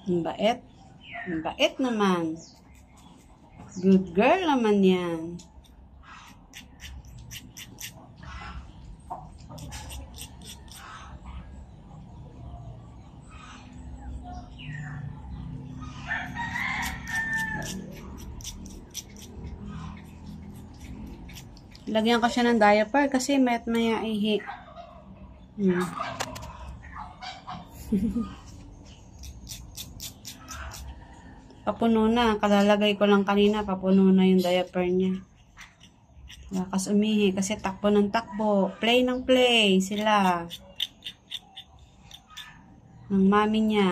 Ang bait. Ang bait naman. Good girl naman yan. Lagyan ko siya ng diaper kasi maya ihi. Papuno na. Kalalagay ko lang kanina. Papuno na yung diaper niya. Lakas umihi kasi takbo ng takbo. Play ng play sila. Ng mami niya.